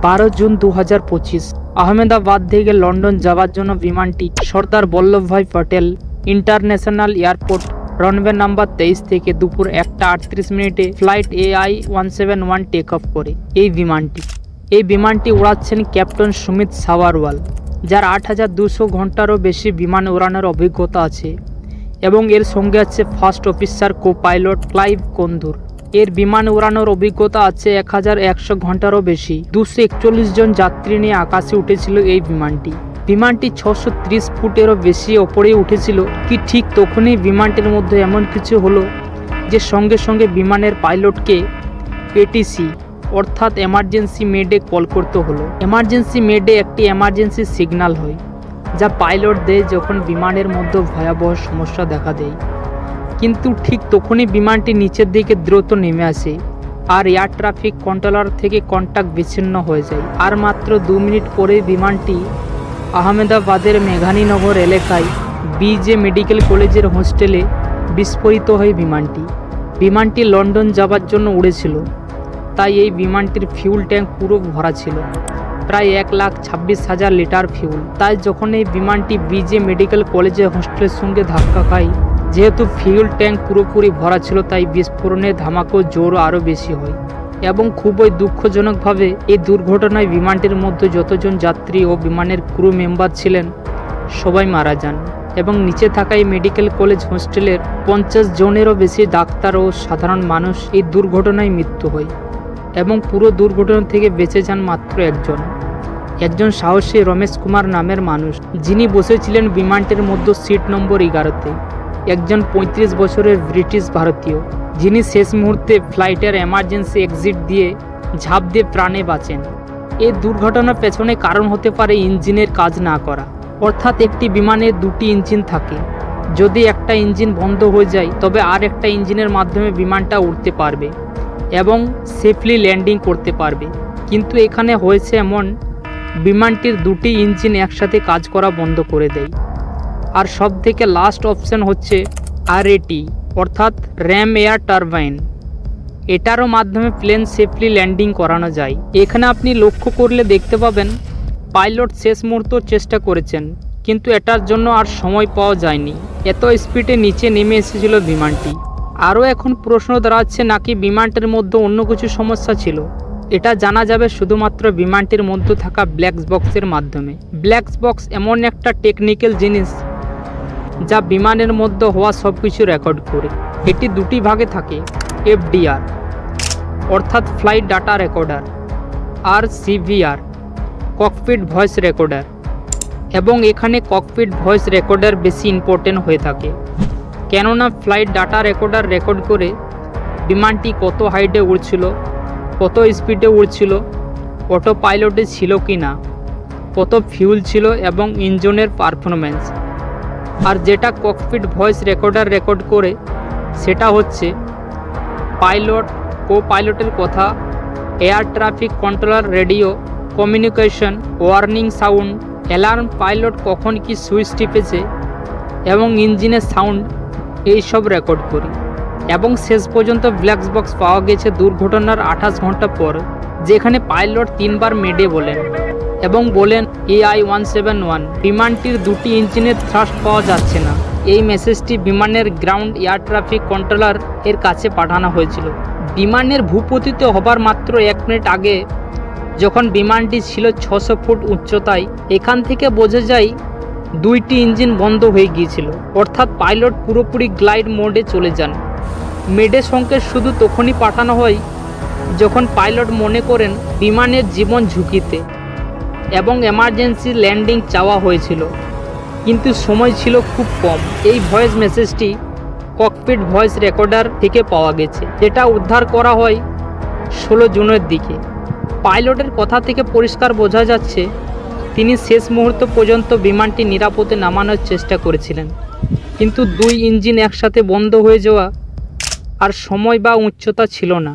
12 June 2025 Ahmedabad থেকে London যাওয়ার জন্য বিমানটি Sardar Vallabhbhai Patel international airport runway number 23 থেকে দুপুর 1:38 ফ্লাইট AI-171 টেক অফ করে। এই বিমানটি উড়াচ্ছেন ক্যাপ্টেন সুমিত সাওয়ারওয়াল, যার 8200 ঘন্টারও বেশি বিমান উড়ানোর অভিজ্ঞতা আছে, এবং এর সঙ্গে আছে first officer co pilot Clive Kunder. এর বিমান উড়ানোর অভিজ্ঞতা আছে 1100 ঘন্টারও বেশি। 241 জন যাত্রী নিয়ে আকাশে উঠেছিল এই বিমানটি 630 ফুটেরও বেশি ওপরে উঠেছিল কি ঠিক তখনই বিমানটির মধ্যে এমন কিছু হলো যে সঙ্গে সঙ্গে বিমানের পাইলটকে এটিসি অর্থাৎ এমার্জেন্সি মেডে কল করতে হলো। এমার্জেন্সি মেডে একটি এমার্জেন্সি সিগন্যাল হয় যা পাইলট দেয় যখন বিমানের মধ্যে ভয়াবহ সমস্যা দেখা দেয়। কিন্তু ঠিক তখনই বিমানটি নিচের দিকে দ্রুত নেমে আসে আর এয়ার ট্রাফিক কন্ট্রোলার থেকে কন্ট্যাক্ট বিচ্ছিন্ন হয়ে যায়। আর মাত্র 2 মিনিট পরে বিমানটি আহমেদাবাদের মেঘানীনগর এলাকায় BJ মেডিকেল কলেজের হোস্টেলে বিস্ফোরিত হয়। বিমানটি লন্ডন যাওয়ার জন্য উড়েছিল, তাই এই বিমানটির ফিউল ট্যাঙ্ক পুরো ভরা ছিল, প্রায় 1,26,000 লিটার ফিউল। তাই যখন এই বিমানটি BJ মেডিকেল কলেজের হোস্টেলের সঙ্গে ধাক্কা খায়, যেহেতু ফিউল ট্যাঙ্ক পুরোপুরি ভরা ছিল, তাই বিস্ফোরণের ধামাকা জোর আরও বেশি হয়। এবং খুবই দুঃখজনকভাবে এই দুর্ঘটনায় বিমানটির মধ্যে যতজন যাত্রী ও বিমানের ক্রু মেম্বার ছিলেন সবাই মারা যান, এবং নিচে থাকা এই মেডিকেল কলেজ হোস্টেলের 50 জনেরও বেশি ডাক্তার ও সাধারণ মানুষ এই দুর্ঘটনায় মৃত্যু হয়। এবং পুরো দুর্ঘটনা থেকে বেঁচে যান মাত্র একজন সাহসী রমেশ কুমার নামের মানুষ, যিনি বসেছিলেন বিমানটির মধ্যে সিট নম্বর 11-তে। একজন 35 বছরের ব্রিটিশ ভারতীয়, যিনি শেষ মুহূর্তে ফ্লাইটের এমার্জেন্সি এক্সিট দিয়ে ঝাঁপ দিয়ে প্রাণে বাঁচেন। এই দুর্ঘটনার পেছনে কারণ হতে পারে ইঞ্জিনের কাজ না করা, অর্থাৎ একটি বিমানে 2টি ইঞ্জিন থাকে। যদি একটা ইঞ্জিন বন্ধ হয়ে যায় তবে আর একটা ইঞ্জিনের মাধ্যমে বিমানটা উড়তে পারবে এবং সেফলি ল্যান্ডিং করতে পারবে। কিন্তু এখানে হয়েছে এমন, বিমানটির 2টি ইঞ্জিন একসাথে কাজ করা বন্ধ করে দেয়। আর সব থেকে লাস্ট অপশন হচ্ছে RAT অর্থাৎ র্যাম এয়ার টারবাইন। এটারও মাধ্যমে প্লেন সেফলি ল্যান্ডিং করানো যায়। এখানে আপনি লক্ষ্য করলে দেখতে পাবেন পাইলট শেষ মুহূর্ত চেষ্টা করেছেন, কিন্তু এটার জন্য আর সময় পাওয়া যায়নি, এত স্পিডে নিচে নেমে এসেছিল বিমানটি। আরও এখন প্রশ্ন দাঁড়াচ্ছে নাকি বিমানটির মধ্যে অন্য কিছু সমস্যা ছিল। এটা জানা যাবে শুধুমাত্র বিমানটির মধ্যে থাকা ব্ল্যাক বক্সের মাধ্যমে। ব্ল্যাক বক্স এমন একটা টেকনিক্যাল জিনিস যা বিমানের মধ্যে হওয়া সব কিছু রেকর্ড করে। এটি 2টি ভাগে থাকে, FDR অর্থাৎ ফ্লাইট ডাটা রেকর্ডার, আর CVR ককপিট ভয়েস রেকর্ডার। এবং এখানে ককপিট ভয়েস রেকর্ডার বেশি ইম্পর্টেন্ট হয়ে থাকে, কেননা ফ্লাইট ডাটা রেকর্ডার রেকর্ড করে বিমানটি কত হাইটে উড়ছিল, কত স্পিডে উড়ছিল, অটো পাইলটে ছিল কি না, কত ফিউল ছিল এবং ইঞ্জিনের পারফরম্যান্স। আর যেটা ককপিট ভয়েস রেকর্ডার রেকর্ড করে সেটা হচ্ছে পাইলট, কো পাইলটের কথা, air traffic controller radio communication, warning sound, alarm, pilot কখন কি সুইচ টিপেছে এবং ইঞ্জিনের সাউন্ড, এইসব রেকর্ড করি। এবং শেষ পর্যন্ত ব্ল্যাক বক্স পাওয়া গেছে দুর্ঘটনার 28 ঘন্টা পর, যেখানে পাইলট 3বার মেডে বলেন এবং বলেন AI-171 বিমানটির 2টি ইঞ্জিনের থ্রাস্ট পাওয়া যাচ্ছে না। এই মেসেজটি বিমানের গ্রাউন্ড এয়ার ট্রাফিক কন্ট্রোলার এর কাছে পাঠানো হয়েছিল। বিমানের ভূপতিত হবার মাত্র 1 মিনিট আগে, যখন বিমানটি ছিল 600 ফুট উচ্চতায়, এখান থেকে বোঝা যায় 2টি ইঞ্জিন বন্ধ হয়ে গিয়েছিল, অর্থাৎ পাইলট পুরোপুরি গ্লাইড মোডে চলে যান। মেডে সংকেত শুধু তখনই পাঠানো হয় যখন পাইলট মনে করেন বিমানের জীবন ঝুঁকিতে এবং এমার্জেন্সি ল্যান্ডিং চাওয়া হয়েছিল, কিন্তু সময় ছিল খুব কম। এই ভয়েস মেসেজটি ককপিট ভয়েস রেকর্ডার থেকে পাওয়া গেছে, যেটা উদ্ধার করা হয় 16 জুনের দিকে। পাইলটের কথা থেকে পরিষ্কার বোঝা যাচ্ছে তিনি শেষ মুহূর্ত পর্যন্ত বিমানটি নিরাপদে নামানোর চেষ্টা করেছিলেন, কিন্তু 2 ইঞ্জিন একসাথে বন্ধ হয়ে যাওয়া আর সময় বা উচ্চতা ছিল না।